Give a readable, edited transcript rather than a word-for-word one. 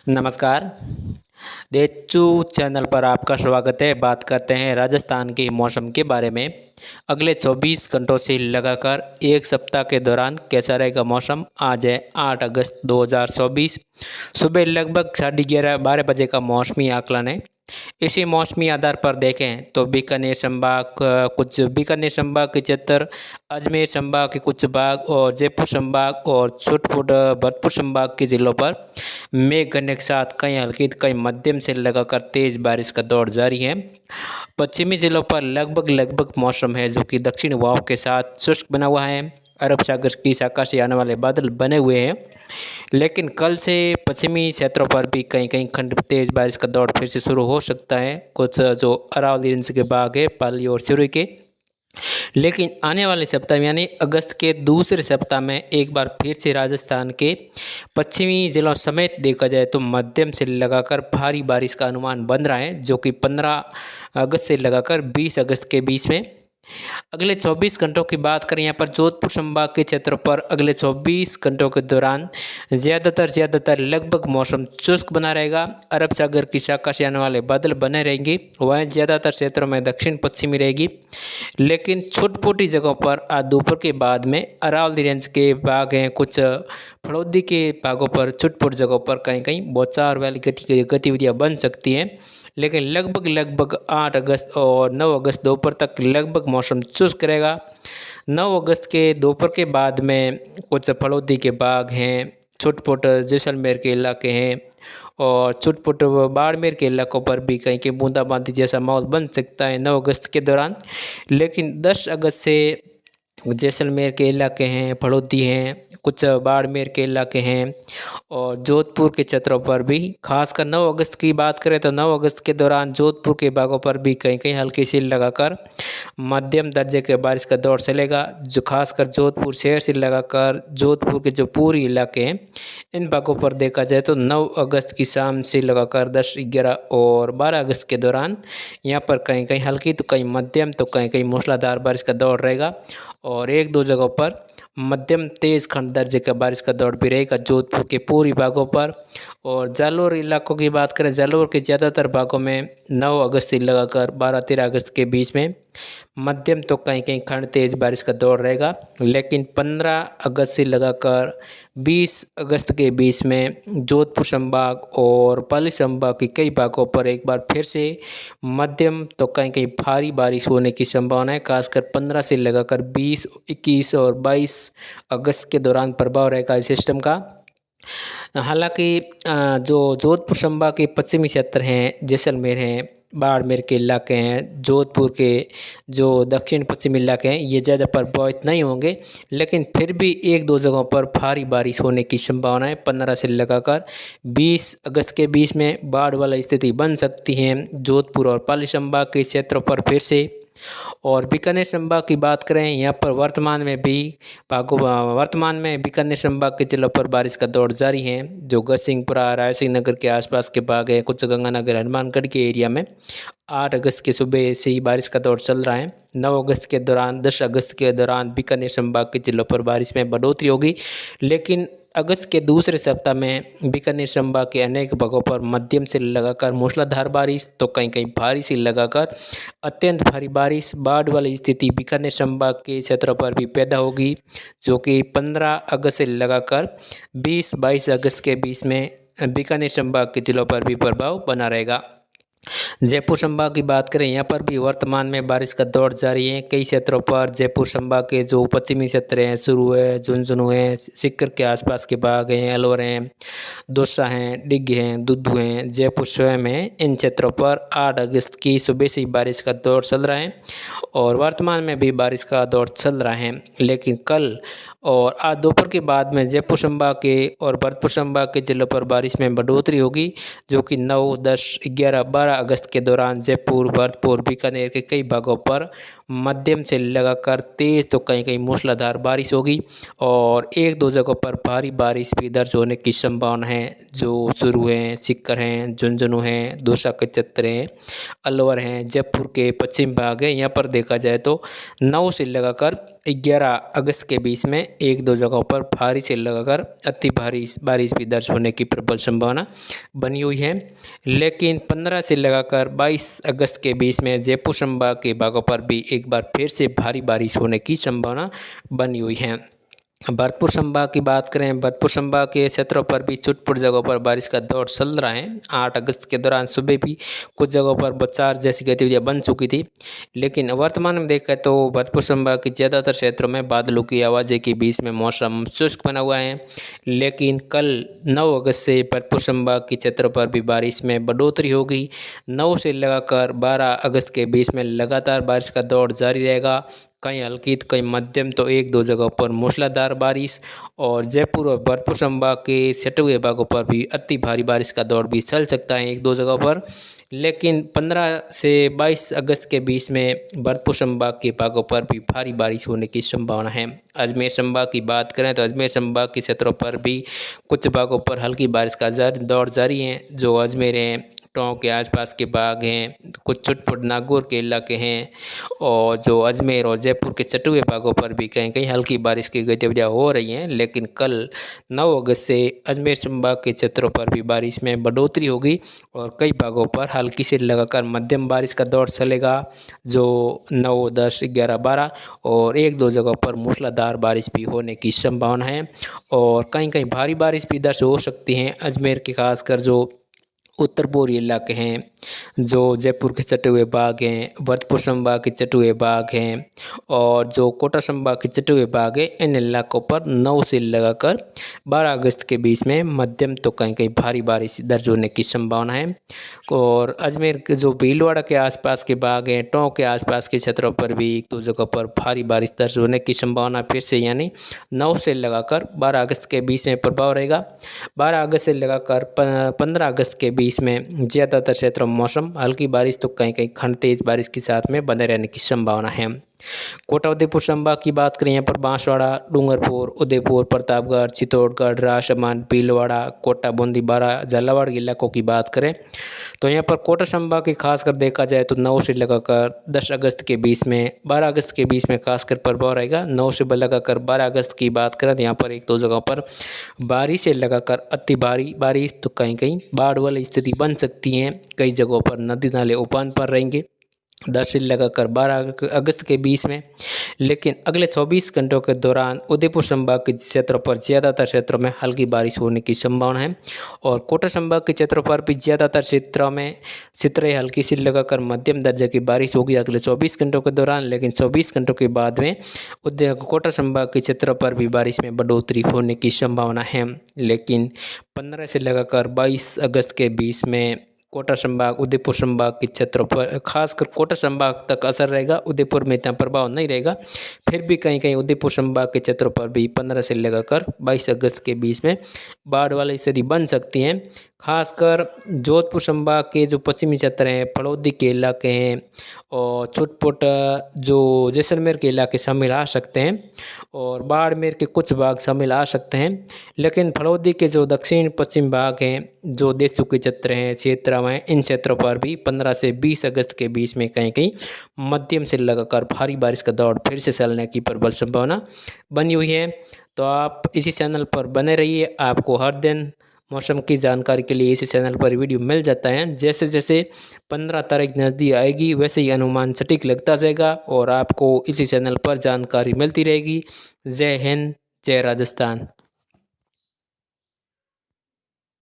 नमस्कार। देचू चैनल पर आपका स्वागत है। बात करते हैं राजस्थान के मौसम के बारे में। अगले 24 घंटों से लगाकर एक सप्ताह के दौरान कैसा रहेगा मौसम। आज है 8 अगस्त 2024। सुबह लगभग 11:30-12 बजे का मौसमी आकलन है। इसी मौसमी आधार पर देखें तो बीकानेर संभाग के क्षेत्र, अजमेर संभाग के कुछ भाग और जयपुर संभाग और छुटपुट भरतपुर संभाग के जिलों पर मेघ गरजने के साथ कहीं हल्की तो कहीं मध्यम से लगाकर तेज बारिश का दौर जारी है। पश्चिमी जिलों पर लगभग मौसम है जो कि दक्षिण हवाओं के साथ शुष्क बना हुआ है। अरब सागर की शाखा से आने वाले बादल बने हुए हैं, लेकिन कल से पश्चिमी क्षेत्रों पर भी कहीं कहीं खंड तेज बारिश का दौर फिर से शुरू हो सकता है। कुछ जो अरावली रेंज के भाग है, पाली और सिरोही के, लेकिन आने वाले सप्ताह में यानी अगस्त के दूसरे सप्ताह में एक बार फिर से राजस्थान के पश्चिमी जिलों समेत देखा जाए तो मध्यम से लगाकर भारी बारिश का अनुमान बन रहा है, जो कि 15 अगस्त से लगाकर 20 अगस्त के बीच में। अगले 24 घंटों की बात करें, यहाँ पर जोधपुर संभाग के क्षेत्र पर अगले 24 घंटों के दौरान ज़्यादातर लगभग मौसम शुष्क बना रहेगा। अरब सागर की शाखा से आने वाले बादल बने रहेंगे। वहीं ज़्यादातर क्षेत्रों में दक्षिण पश्चिमी रहेगी, लेकिन छोटी जगहों पर आज दोपहर के बाद में अरावली रेंज के भाग हैं, कुछ फड़ौदी के भागों पर छुटपुट जगहों पर कहीं कहीं बौछार वाली गतिविधियाँ बन सकती हैं। लेकिन लगभग 8 अगस्त और 9 अगस्त दोपहर तक लगभग मौसम शुष्क रहेगा। 9 अगस्त के दोपहर के बाद में कुछ फड़ौदी के बाग हैं, छुटपुट जैसलमेर के इलाके हैं और छुटपुट बाड़मेर के इलाकों पर भी कहीं कहीं बूंदाबांदी जैसा माहौल बन सकता है 9 अगस्त के दौरान। लेकिन 10 अगस्त से जैसलमेर के इलाके हैं, फड़ौदी हैं, कुछ बाड़मेर के इलाके हैं और जोधपुर के क्षेत्रों पर भी, खासकर 9 अगस्त की बात करें तो 9 अगस्त के दौरान जोधपुर के भागों पर भी कहीं कहीं हल्की सी लगाकर मध्यम दर्जे के बारिश का दौर चलेगा। जो खासकर जोधपुर शहर से लगाकर जोधपुर के जो पूरी इलाके हैं, इन भागों पर देखा जाए तो 9 अगस्त की शाम से लगाकर 10, 11 और 12 अगस्त के दौरान यहाँ पर कहीं कहीं हल्की तो कहीं मध्यम तो कहीं कहीं मूसलाधार बारिश का दौर रहेगा और एक दो जगहों पर मध्यम तेज खंड दर्जे का बारिश का दौर भी रहेगा जोधपुर के पूर्वी भागों पर। और जालोर इलाकों की बात करें, जालोर के ज़्यादातर भागों में 9 अगस्त से लगाकर 12-13 अगस्त के बीच में मध्यम तो कहीं कहीं खंड तेज बारिश का दौर रहेगा। लेकिन 15 अगस्त से लगाकर 20 अगस्त के बीच में जोधपुर संभाग और पाली संभाग के कई भागों पर एक बार फिर से मध्यम तो कहीं कहीं भारी बारिश होने की संभावना है। खासकर 15 से लगाकर 20, 21 और 22 अगस्त के दौरान प्रभाव रहेगा इस सिस्टम का। हालांकि जो जोधपुर संभाग के पश्चिमी क्षेत्र हैं, जैसलमेर हैं, बाड़मेर के इलाके हैं, जोधपुर के जो दक्षिण पश्चिमी इलाके हैं, ये ज़्यादा प्रभावित नहीं होंगे, लेकिन फिर भी एक दो जगहों पर भारी बारिश होने की संभावना है। 15 से लगाकर 20 अगस्त के बीच में बाढ़ वाली स्थिति बन सकती है जोधपुर और पाली संभाग के क्षेत्रों पर फिर से। और बीकानेर संभाग की बात करें, यहाँ पर वर्तमान में बीकानेर संभाग के जिलों पर बारिश का दौर जारी है। जो गढ़सिंहपुरा, रायसिंह नगर के आसपास के भाग है, कुछ गंगानगर, हनुमानगढ़ के एरिया में 8 अगस्त के सुबह से ही बारिश का दौर चल रहा है। 9 अगस्त के दौरान, 10 अगस्त के दौरान बीकानेर संभाग के जिलों पर बारिश में बढ़ोतरी होगी। लेकिन अगस्त के दूसरे सप्ताह में बीकानेर संभाग के अनेक भागों पर मध्यम से लगाकर मूसलाधार बारिश तो कहीं कहीं भारी से लगाकर अत्यंत भारी बारिश, बाढ़ वाली स्थिति बीकानेर संभाग के क्षेत्रों पर भी पैदा होगी, जो कि 15 अगस्त से लगाकर 20-22 अगस्त के बीच में बीकानेर संभाग के जिलों पर भी प्रभाव बना रहेगा। जयपुर संभाग की बात करें, यहाँ पर भी वर्तमान में बारिश का दौर जारी है। कई क्षेत्रों पर जयपुर संभाग के जो पश्चिमी क्षेत्र हैं, सुरू है, झुंझुनू है, सीकर के आसपास के भाग हैं, अलवर हैं, दौसा हैं, डिग हैं, दुद्धू हैं, जयपुर स्वयं है, इन क्षेत्रों पर 8 अगस्त की सुबह से ही बारिश का दौर चल रहा है और वर्तमान में भी बारिश का दौर चल रहा है। लेकिन कल और आज दोपहर के बाद में जयपुर संभाग के और भरतपुर संभाग के जिलों पर बारिश में बढ़ोतरी होगी, जो कि 9, 10, 11, 12 अगस्त के दौरान जयपुर, भरतपुर, बीकानेर के कई भागों पर मध्यम से लगाकर तेज तो कहीं कहीं मूसलाधार बारिश होगी और एक दो जगहों पर भारी बारिश भी दर्ज होने की संभावना है। जो चूरू हैं, सीकर हैं, झुंझुनू हैं, दौसा के क्षेत्र हैं, अलवर हैं, जयपुर के पश्चिम भाग है, यहाँ पर देखा जाए तो 9 से लगाकर 11 अगस्त के बीच में एक दो जगहों पर भारी से लगाकर अति भारी बारिश भी दर्ज होने की प्रबल संभावना बनी हुई है। लेकिन 15 से लगाकर 22 अगस्त के बीच में जयपुर संभाग के भागों पर भी एक बार फिर से भारी बारिश होने की संभावना बनी हुई है। भरतपुर संभाग की बात करें, भरतपुर संभाग के क्षेत्रों पर भी छुटपुट जगहों पर बारिश का दौर चल रहा है। 8 अगस्त के दौरान सुबह भी कुछ जगहों पर बौछार जैसी गतिविधियां बन चुकी थी, लेकिन वर्तमान में देखा तो भरतपुर संभाग के ज़्यादातर क्षेत्रों में बादलों की आवाज़ के बीच में मौसम शुष्क बना हुआ है। लेकिन कल 9 अगस्त से भरतपुर संभाग के क्षेत्रों पर भी बारिश में बढ़ोतरी होगी। 9 से लगाकर 12 अगस्त के बीच में लगातार बारिश का दौर जारी रहेगा। कहीं हल्की तो कहीं मध्यम तो एक दो जगहों पर मूसलाधार बारिश, और जयपुर और भरतपुर संभाग के सटे हुए भागों पर भी अति भारी बारिश का दौर भी चल सकता है एक दो जगहों पर। लेकिन 15 से 22 अगस्त के बीच में भरतपुर संभाग के भागों पर भी भारी बारिश होने की संभावना है। अजमेर संभाग की बात करें तो अजमेर संभाग के क्षेत्रों पर भी कुछ भागों पर हल्की बारिश का दौर जारी है। जो अजमेर हैं, टोंक के आसपास के भाग हैं, कुछ छुटपुट नागौर के इलाके हैं, और जो अजमेर और जयपुर के सटे हुए भागों पर भी कहीं कहीं हल्की बारिश की गतिविधियां हो रही हैं। लेकिन कल 9 अगस्त से अजमेर संभाग के क्षेत्रों पर भी बारिश में बढ़ोतरी होगी और कई भागों पर हल्की से लगाकर मध्यम बारिश का दौर चलेगा, जो 9, 10, 11, 12 और एक दो जगहों पर मूसलाधार बारिश भी होने की संभावना है। और कहीं कहीं भारी बारिश भी दर्ज हो सकती हैं। अजमेर के खासकर जो उत्तर पूर्वी इलाके हैं, जो जयपुर के सटे हुए भाग हैं, भरतपुर संभाग के सटे हुए भाग हैं, और जो कोटा संभाग के सटे हुए भाग हैं, इन इलाकों पर 9 से लगाकर 12 अगस्त के बीच में मध्यम तो कहीं कहीं भारी बारिश दर्ज होने की संभावना है। और अजमेर के जो भीलवाड़ा के आसपास के भाग हैं, टोंक के आसपास के क्षेत्रों पर भी एक दो जगहों पर भारी बारिश दर्ज होने की संभावना फिर से, यानी 9 से लगाकर 12 अगस्त के बीच में प्रभाव रहेगा। 12 अगस्त से लगाकर 15 अगस्त के बीच में ज़्यादातर क्षेत्रों में मौसम हल्की बारिश तो कहीं कहीं खंड तेज बारिश के साथ में बने रहने की संभावना है। कोटा उदयपुर संभाग की बात करें, यहाँ पर बांसवाड़ा, डूंगरपुर, उदयपुर, प्रतापगढ़, चित्तौड़गढ़, राजसमंद, भीलवाड़ा, कोटा, बूंदी, बारा, झालावाड़ इलाकों की बात करें तो यहाँ पर कोटा संभाग की खासकर देखा जाए तो 9 से लगाकर 10 अगस्त के बीच में, 12 अगस्त के बीच में खासकर प्रभाव रहेगा। 9 से लगाकर 12 अगस्त की बात करें तो यहाँ पर एक दो जगहों पर भारी से लगाकर अति भारी बारिश तो कहीं कहीं बाढ़ वाली स्थिति बन सकती है। कई जगहों पर नदी नाले उफान पर रहेंगे 10 से लगाकर 12 अगस्त के बीच में। लेकिन अगले 24 घंटों के दौरान उदयपुर संभाग के क्षेत्रों पर ज़्यादातर क्षेत्रों में हल्की बारिश होने की संभावना है, और कोटा संभाग के क्षेत्रों पर भी ज़्यादातर क्षेत्रों में सितरे हल्की से लगाकर मध्यम दर्जे की बारिश होगी अगले 24 घंटों के दौरान। लेकिन 24 घंटों के बाद में कोटा संभाग के क्षेत्रों पर भी बारिश में बढ़ोतरी होने की संभावना है। लेकिन 15 से लगाकर 22 अगस्त के बीच में कोटा संभाग, उदयपुर संभाग के क्षेत्रों पर खासकर कोटा संभाग तक असर रहेगा। उदयपुर में इतना प्रभाव नहीं रहेगा, फिर भी कहीं कहीं उदयपुर संभाग के क्षेत्रों पर भी 15 से लगाकर 22 अगस्त के बीच में बाढ़ वाली स्थिति बन सकती है। खासकर जोधपुर संभाग के जो पश्चिमी क्षेत्र हैं, फलौदी के इलाके हैं, और छुटपुट जो जैसलमेर के इलाके शामिल आ सकते हैं, और बाड़मेर के कुछ भाग शामिल आ सकते हैं। लेकिन फलौदी के जो दक्षिण पश्चिम भाग हैं, जो देशों के क्षेत्र हैं, क्षेत्र हैं, इन क्षेत्रों पर भी 15 से 20 अगस्त के बीच में कहीं कहीं मध्यम से लगाकर भारी बारिश का दौर फिर से चलने की प्रबल संभावना बनी हुई है। तो आप इसी चैनल पर बने रहिए, आपको हर दिन मौसम की जानकारी के लिए इसी चैनल पर वीडियो मिल जाता है। जैसे जैसे 15 तारीख नज़दीक आएगी वैसे ही अनुमान सटीक लगता जाएगा और आपको इसी चैनल पर जानकारी मिलती रहेगी। जय हिंद, जय राजस्थान।